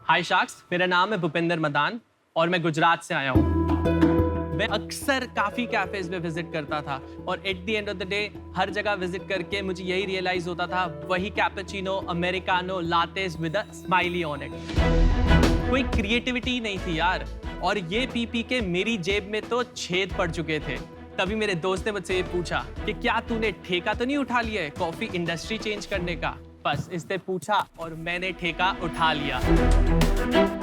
हाय sharks, मेरा नाम है भूपिंदर मदान और मैं गुजरात से आया हूँ। मैं अक्सर काफ़ी कैफ़ेज़ में विज़िट करता था और at the end of the day हर जगह विज़िट करके मुझे यही रियलाइज़ होता था, वही cappuccino, americano, lattes with a smiley on it. कोई क्रिएटिविटी नहीं थी यार, और ये पी पी के मेरी जेब में तो छेद पड़ चुके थे। तभी मेरे दोस्त ने मुझसे ये पूछा कि क्या तूने ठेका तो नहीं उठा लिया है कॉफ़ी इंडस्ट्री चेंज करने का? बस इसने पूछा और मैंने ठेका उठा लिया।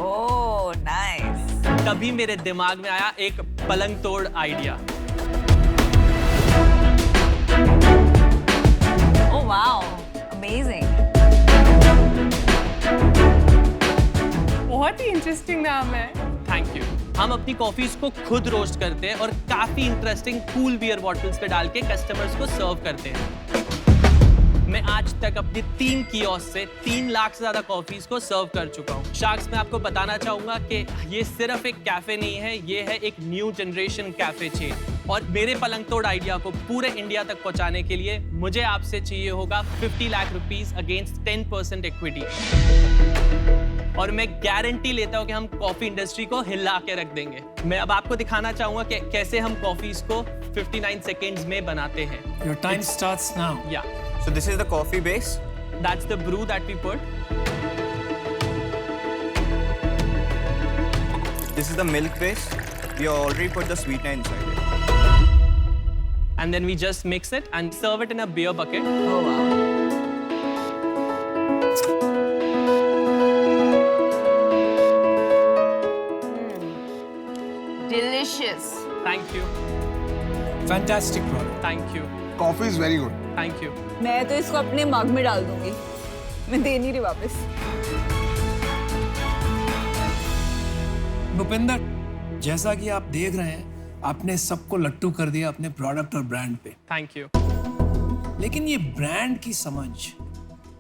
Oh nice. तभी मेरे दिमाग में आया एक पलंग तोड़ आइडिया। Oh wow, amazing. बहुत ही इंटरेस्टिंग नाम है। Thank you. हम अपनी कॉफीज को खुद रोस्ट करते हैं और काफी इंटरेस्टिंग कूल बियर बॉटल्स पे डाल के कस्टमर्स को सर्व करते हैं। मैं आज तक अपनी 3 कियोस्क से 3 लाख से ज्यादा कॉफीज को सर्व कर चुका हूँ। शार्क्स, मैं आपको बताना चाहूंगा कि ये सिर्फ एक कैफे नहीं है, ये है एक न्यू जनरेशन कैफे चेन। और मेरे पलंग तोड़ आइडिया को पूरे इंडिया तक पहुंचाने के लिए मुझे आपसे चाहिए होगा 50 लाख रुपीस अगेंस्ट 10% इक्विटी। और मैं गारंटी लेता हूँ कि हम कॉफी इंडस्ट्री को हिला के रख देंगे। मैं अब आपको दिखाना चाहूंगा कि कैसे हम कॉफीज को 59 सेकेंड्स में बनाते हैं। Your time starts now. Yeah. So this is the coffee base. That's the brew that we put. This is the milk base. We already put the sweetener inside it. And then we just mix it and serve it in a beer bucket. Oh wow. Delicious. Thank you. Fantastic product. Thank you. Coffee is very good. Thank you. मैं तो इसको अपने मग में डाल दूंगी। मैं दे नहीं रही वापस। भूपिंदर, जैसा कि आप देख रहे हैं, आपने सबको लट्टू कर दिया अपने प्रोडक्ट और ब्रांड पे। Thank you. लेकिन ये ब्रांड की समझ,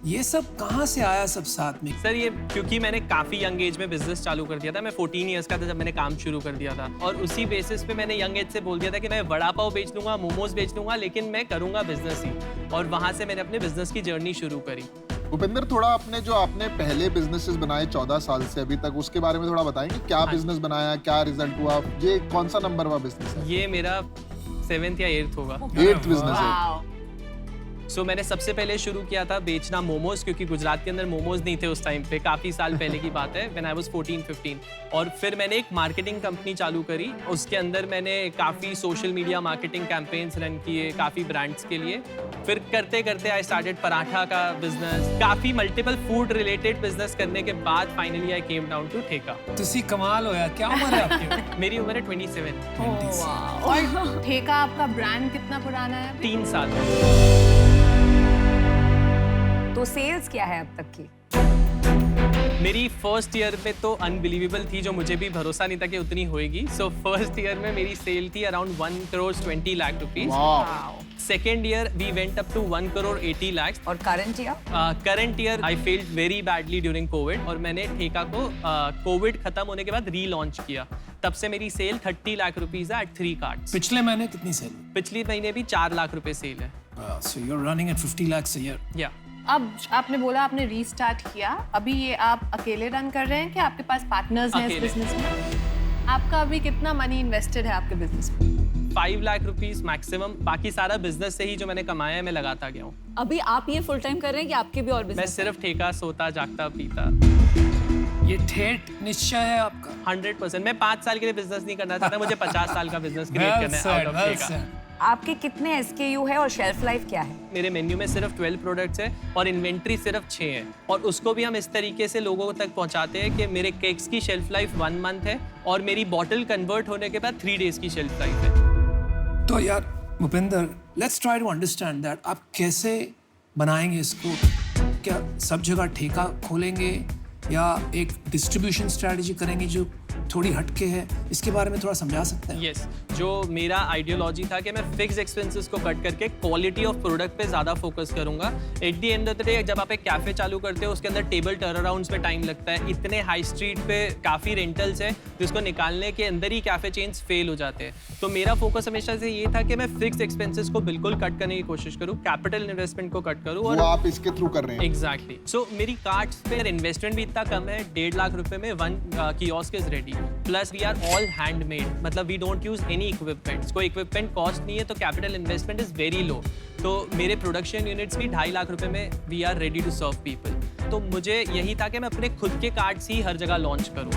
ये सब कहाँ से आया सब साथ में? सर, ये क्योंकि मैंने काफ़ी यंग एज में बिजनेस चालू कर दिया था। मैं 14 इयर्स का था जब मैंने काम शुरू कर दिया था, और उसी बेसिस पे मैंने यंग एज से बोल दिया था कि मैं वड़ा पाव बेच लूँगा, मोमोज बेच लूँगा, लेकिन मैं करूँगा बिजनेस ही। और वहाँ से मैंने अपने बिजनेस की जर्नी शुरू करी। भूपेंद्र, थोड़ा अपने जो आपने पहले बिजनेसेस बनाए 14 साल से अभी तक, उसके बारे में थोड़ा बताएंगे। क्या बिजनेस बनाया, क्या रिजल्ट हुआ, ये कौन सा नंबर हुआ बिजनेस है? ये मेरा 7th या 8th होगा। 8th बिजनेस है। Wow. सो मैंने सबसे पहले शुरू किया था बेचना मोमोज, क्योंकि गुजरात के अंदर मोमोज नहीं थे उस टाइम पे। काफ़ी साल पहले की बात है, व्हेन आई वाज 14-15। और फिर मैंने एक मार्केटिंग कंपनी चालू करी। उसके अंदर मैंने काफ़ी social media marketing campaigns run किए काफ़ी ब्रांड्स के लिए। फिर करते करते आई स्टार्टेड पराठा का बिजनेस। काफ़ी मल्टीपल फूड रिलेटेड बिजनेस करने के बाद finally I came down to ठेका। तुसी कमाल होया, क्या उम्र है आपकी? मेरी उम्र है 27। और ठेका आपका ब्रांड कितना पुराना है? 3 साल। तो सेल्स क्या है अब तक की? मेरी फर्स्ट ईयर में तो अनबिलीवेबल थी, जो मुझे भी भरोसा नहीं था कि उतनी होएगी। सो फर्स्ट ईयर में मेरी सेल थी around 1 crore 20 lakh rupees. Second year we went up to 1 crore 80 lakh. और current year? Current year I failed very badly during Covid, और मैंने ठेका को कोविड खत्म होने के बाद रीलॉन्च किया। तब से मेरी सेल 30 लाख रुपीज है एट 3 कार्ड्स। पिछले महीने कितनी सेल? पिछले महीने भी 4 लाख रुपए सेल है। So you're running at 50 lakhs a year. या अब आपने बोला आपने रीस्टार्ट किया, अभी ये आप अकेले रन कर रहे हैं कि आपके पास पार्टनर्स हैं इस अकेले। बिजनेस में? आपका अभी कितना मनी इन्वेस्टेड है आपके बिजनेस में? 5 लाख रुपीज मैक्सिमम। बाकी सारा बिजनेस से ही जो मैंने कमाया है मैं लगाता गया हूँ। अभी आप ये फुल टाइम कर रहे हैं कि आपके भी और मैं बिजनेस? सिर्फ ठेका, सोता, जागता, पीता। ये ठेठ निश्चय है आपका? 100%। मैं 5 साल के लिए बिजनेस नहीं करना चाहता, मुझे 50 साल का बिजनेस क्रिएट Well करना है said, out of well ठेका। said. आपके कितने SKU है और शेल्फ लाइफ क्या है? मेरे मेन्यू में सिर्फ 12 प्रोडक्ट्स है और इन्वेंट्री सिर्फ 6 है, और उसको भी हम इस तरीके से लोगों तक पहुंचाते हैं कि मेरे केक्स की शेल्फ लाइफ 1 मंथ है और मेरी बॉटल कन्वर्ट होने के बाद 3 डेज की शेल्फ लाइफ है। तो यार Bhupinder, let's try to understand that आप कैसे बनाएंगे इसको। क्या सब जगह ठेका खोलेंगे या एक डिस्ट्रीब्यूशन स्ट्रेटजी करेंगे जो थोड़ी हटके है, इसके बारे में थोड़ा समझा सकते हैं? यस जो मेरा आइडियोलॉजी था कि मैं फिक्स एक्सपेंसेस को कट करके क्वालिटी ऑफ प्रोडक्ट पे ज़्यादा फोकस करूंगा। Eight the end of the day जब आप एक कैफे चालू करते हो उसके अंदर टेबल टर्न अराउंड्स में टाइम लगता है, इतने हाई स्ट्रीट पे काफ़ी रेंटल्स है जिसको निकालने के अंदर ही कैफे चेन्स फेल हो जाते हैं। तो मेरा फोकस हमेशा से ये था कि मैं फिक्स एक्सपेंसेस को बिल्कुल कट करने की कोशिश करूँ, कैपिटल इन्वेस्टमेंट को कट करूँ। और वो आप इसके थ्रू कर रहे हैं? एग्जैक्टली सो मेरी कार्ड्स पे इन्वेस्टमेंट भी इतना कम है, 1.5 लाख रुपए में 1 kiosk is ready, plus we are all handmade, मतलब we don't use any equipments, कोई इक्विपमेंट कॉस्ट नहीं है, तो capital investment is very low. तो मेरे प्रोडक्शन यूनिट्स भी 2.5 लाख रुपए में we are ready to serve people. तो मुझे यही था कि मैं अपने खुद के कार्ड्स ही हर जगह लॉन्च करूँ।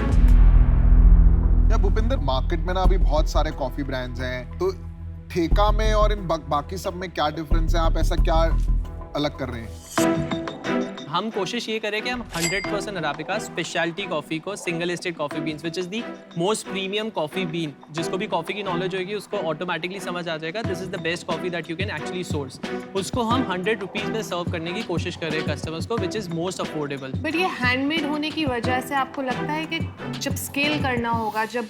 या भूपिंदर, मार्केट में ना अभी बहुत सारे कॉफी ब्रांड्स हैं, तो ठेका में और इन बाकी सब में क्या डिफरेंस है? आप ऐसा क्या अलग कर रहे हैं? हम कोशिश ये करें कि हम 100% अराबिका स्पेशलिटी कॉफ़ी को single estate coffee beans which is the most premium coffee been, जिसको भी कॉफ़ी की नॉलेज होगी उसको ऑटोमेटिकली समझ आ जाएगा this is the best coffee that you can actually source. उसको हम 100 रुपीज़ में सर्व करने की कोशिश करें कस्टमर्स को, which is most affordable. But ये हैंडमेड होने की वजह से आपको लगता है कि जब स्केल करना होगा, जब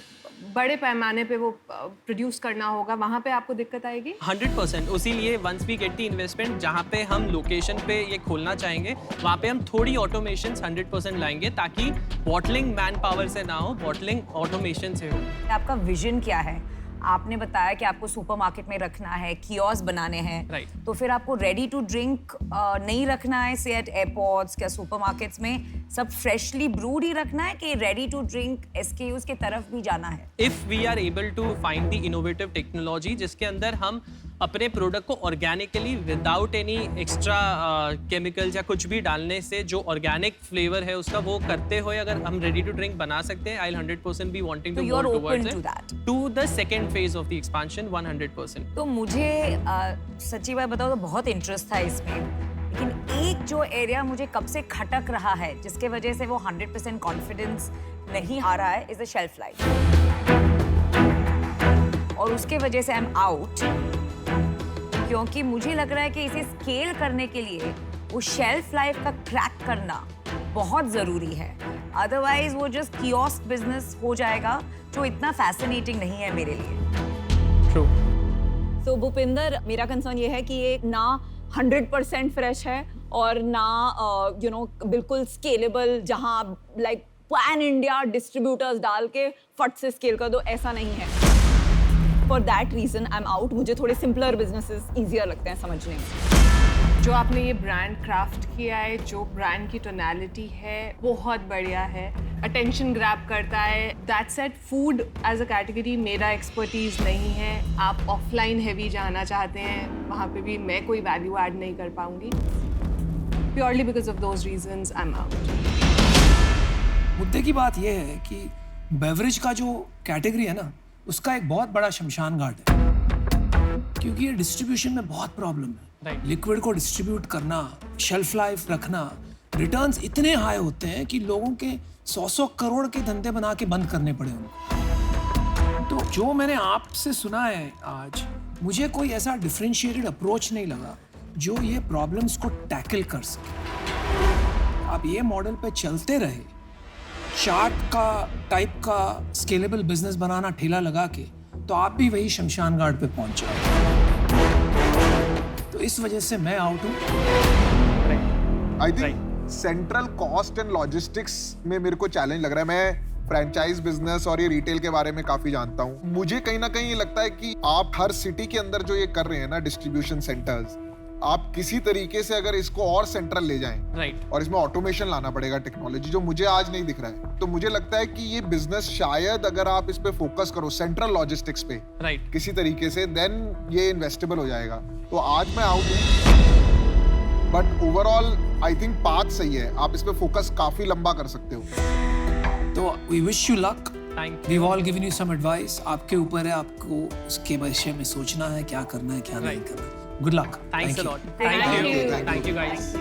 बड़े पैमाने पे वो प्रोड्यूस करना होगा, वहाँ पे आपको दिक्कत आएगी? 100%। उसी लिए once we get the investment, जहाँ पे हम लोकेशन पे ये खोलना चाहेंगे वहाँ पे हम थोड़ी ऑटोमेशन 100% लाएंगे ताकि बॉटलिंग मैन पावर से ना हो, बॉटलिंग ऑटोमेशन से हो। आपका विजन क्या है? आपने बताया कि आपको सुपरमार्केट में रखना है, कियोस्क बनाने हैं, Right. तो फिर आपको रेडी टू ड्रिंक नहीं रखना है से एट एयरपोर्ट्स या सुपरमार्केट्स में सब फ्रेशली ब्रूड ही रखना है कि रेडी टू ड्रिंक SKUs की तरफ भी जाना है? If we are able to find the innovative technology जिसके अंदर हम अपने प्रोडक्ट को organically without any extra chemicals या कुछ भी डालने से जो ऑर्गेनिक फ्लेवर है उसका वो करते हुए अगर हम रेडी टू ड्रिंक बना सकते हैं, आई 100% बी वांटिंग तो to you are go open towards to it that. To the second phase of the expansion 100%। तो मुझे सच्ची बात बताओ तो बहुत इंटरेस्ट था इसमें, लेकिन एक जो एरिया मुझे कब से खटक रहा है जिसके वजह से वो 100% कॉन्फिडेंस नहीं आ रहा है इज द शेल्फ लाइफ, और उसके वजह से आई एम आउट, क्योंकि मुझे लग रहा है कि इसे स्केल करने के लिए वो शेल्फ लाइफ का क्रैक करना बहुत ज़रूरी है, अदरवाइज वो जस्ट कियोस्क बिजनेस हो जाएगा जो इतना फैसिनेटिंग नहीं है मेरे लिए। ट्रू। तो भूपिंदर, मेरा कंसर्न ये है कि ये ना 100% फ्रेश है और ना बिल्कुल स्केलेबल, जहां आप लाइक पैन इंडिया डिस्ट्रीब्यूटर्स डाल के फट से स्केल कर दो, ऐसा नहीं है। For that reason I am out. मुझे थोड़े सिंपलर बिजनेसेस ईजियर लगते हैं समझने में। जो आपने ये ब्रांड क्राफ्ट किया है, जो ब्रांड की टोनैलिटी है, बहुत बढ़िया है, अटेंशन ग्रैब करता है। That said, food as a category मेरा एक्सपर्टीज नहीं है। आप ऑफलाइन हैवी जाना चाहते हैं, वहाँ पे भी मैं कोई वैल्यू ऐड नहीं कर पाऊंगी। Purely because of those reasons I am out. मुद्दे की बात यह है कि बेवरेज का जो कैटेगरी है ना, उसका एक बहुत बड़ा शमशान घाट है, क्योंकि ये डिस्ट्रीब्यूशन में बहुत प्रॉब्लम है। Right. लिक्विड को डिस्ट्रीब्यूट करना, शेल्फ लाइफ रखना, रिटर्न्स इतने हाई होते हैं कि लोगों के 100 करोड़ के धंधे बना के बंद करने पड़े उनको। तो जो मैंने आपसे सुना है आज, मुझे कोई ऐसा डिफरेंशिएटेड अप्रोच नहीं लगा जो ये प्रॉब्लम्स को टैकल कर सके। आप ये मॉडल पे चलते रहे, चार्ट का टाइप का स्केलेबल बिजनेस बनाना ठेला लगा के, तो आप भी वही शमशान घाट पे पहुंच जाओ। तो इस वजह से मैं आउट हूँ। I think central cost and logistics में मेरे को चैलेंज लग रहा है। मैं फ्रेंचाइज बिजनेस और ये रिटेल के बारे में काफी जानता हूँ। मुझे कहीं ना कहीं ये लगता है कि आप हर सिटी के अंदर जो ये कर रहे हैं ना डिस्ट्रीब्यूशन सेंटर्स, आप किसी तरीके से अगर इसको और सेंट्रल ले जाएं, राइट, और इसमें ऑटोमेशन लाना पड़ेगा, टेक्नोलॉजी, जो मुझे आज नहीं दिख रहा है। तो मुझे लगता है कि ये बिजनेस शायद अगर आप इस पे फोकस करो सेंट्रल लॉजिस्टिक्स पे राइट, किसी तरीके से, देन ये इन्वेस्टेबल हो जाएगा। तो आज मैं आउट हूँ, but overall I think path सही है। आप इस पे फोकस काफी लंबा कर सकते हो। तो we wish you luck. Thank we all given you some advice. आपके ऊपर है, आपको उसके विषय में सोचना है, क्या करना है क्या नहीं करना है। Good luck. Thanks a lot. Thank you. Thank you guys.